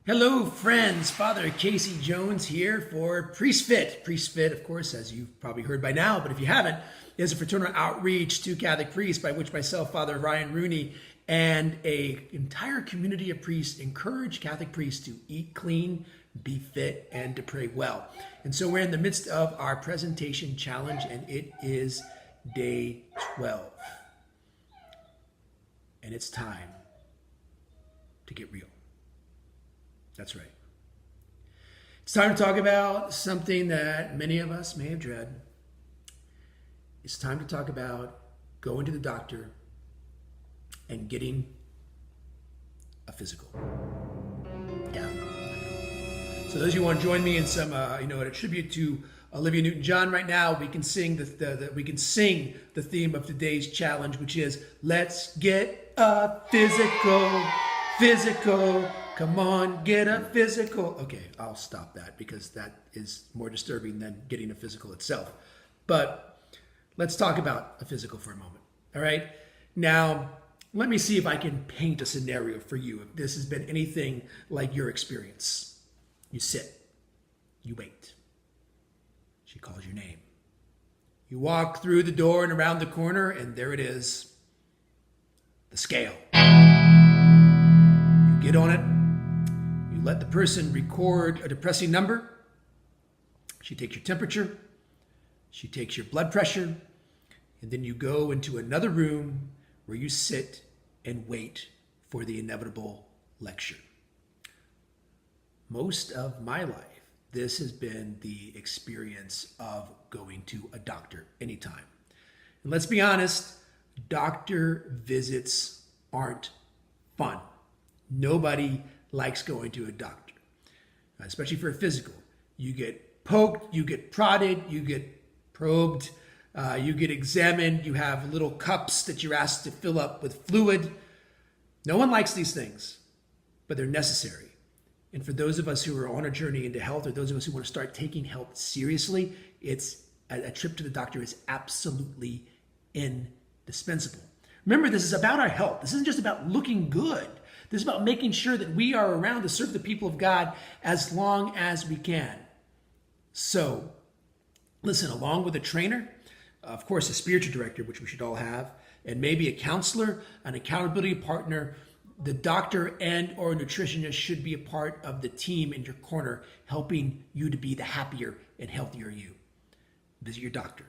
Hello, friends. Father Casey Jones here for Priestfit. Priestfit, of course, as you've probably heard by now, but if you haven't, is a fraternal outreach to Catholic priests by which myself, Father Ryan Rooney, and an entire community of priests encourage Catholic priests to eat clean, be fit, and to pray well. And so we're in the midst of our presentation challenge, and it is day 12. And it's time to get real. That's right. It's time to talk about something that many of us may have dread. It's time to talk about going to the doctor and getting a physical. Yeah. So those of you who want to join me in some, a tribute to Olivia Newton-John right now, we can sing the theme of today's challenge, which is "Let's get a physical. Come on, get a physical." Okay, I'll stop that because that is more disturbing than getting a physical itself. But let's talk about a physical for a moment. All right. Now, let me see if I can paint a scenario for you. If this has been anything like your experience, you sit, you wait. She calls your name. You walk through the door and around the corner, and there it is, the scale. You get on it. You let the person record a depressing number. She takes your temperature. She takes your blood pressure. And then you go into another room where you sit and wait for the inevitable lecture. Most of my life, this has been the experience of going to a doctor anytime. And let's be honest, doctor visits aren't fun. Nobody likes going to a doctor, especially for a physical. You get poked, you get prodded, you get probed, you get examined, you have little cups that you're asked to fill up with fluid. No one likes these things, but they're necessary. And for those of us who are on a journey into health, or those of us who want to start taking health seriously, it's a trip to the doctor is absolutely indispensable. Remember, this is about our health. This isn't just about looking good. This is about making sure that we are around to serve the people of God as long as we can. So, listen, along with a trainer, of course, a spiritual director, which we should all have, and maybe a counselor, an accountability partner, the doctor and or nutritionist should be a part of the team in your corner, helping you to be the happier and healthier you. Visit your doctor.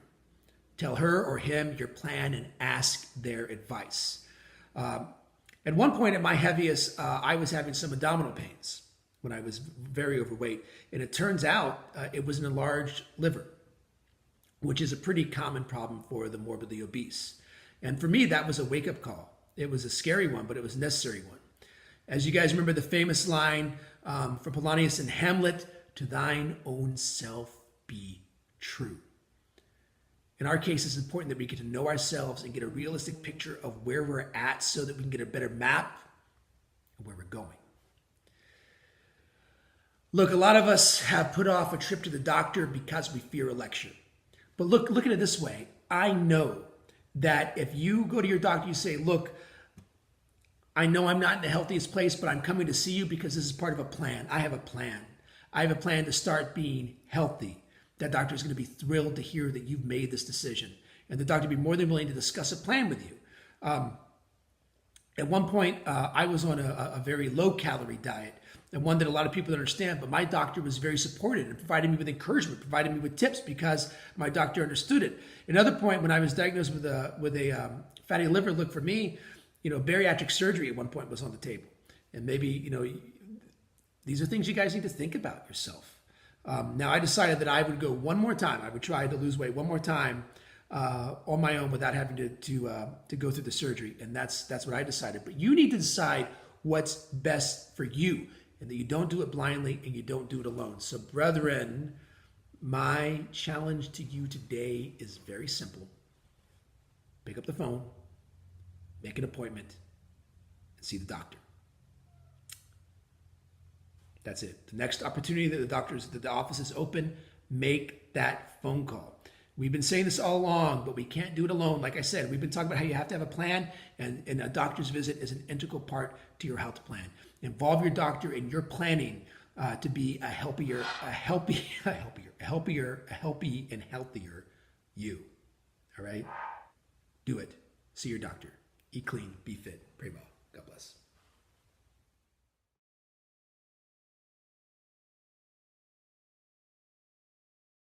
Tell her or him your plan and ask their advice. At one point at my heaviest, I was having some abdominal pains when I was very overweight. And it turns out it was an enlarged liver, which is a pretty common problem for the morbidly obese. And for me, that was a wake-up call. It was a scary one, but it was a necessary one. As you guys remember the famous line from Polonius in Hamlet, "To thine own self be true." In our case, it's important that we get to know ourselves and get a realistic picture of where we're at so that we can get a better map of where we're going. Look, a lot of us have put off a trip to the doctor because we fear a lecture. But look at it this way. I know that if you go to your doctor, you say, "Look, I know I'm not in the healthiest place, but I'm coming to see you because this is part of a plan. I have a plan. I have a plan to start being healthy." That doctor is going to be thrilled to hear that you've made this decision. And the doctor will be more than willing to discuss a plan with you. At one point, I was on a very low-calorie diet, and one that a lot of people don't understand, but my doctor was very supportive and provided me with encouragement, provided me with tips because my doctor understood it. Another point, when I was diagnosed with a fatty liver, look, for me, bariatric surgery at one point was on the table. And maybe, these are things you guys need to think about yourself. Now, I decided that I would go one more time. I would try to lose weight one more time on my own without having to go through the surgery. And that's what I decided. But you need to decide what's best for you, and that you don't do it blindly and you don't do it alone. So, brethren, my challenge to you today is very simple. Pick up the phone, make an appointment, and see the doctor. That's it. The next opportunity that the office is open, make that phone call. We've been saying this all along, but we can't do it alone. Like I said, we've been talking about how you have to have a plan, and a doctor's visit is an integral part to your health plan. Involve your doctor in your planning to be a healthy and healthier you. All right? Do it. See your doctor. Eat clean, be fit, pray well. God bless.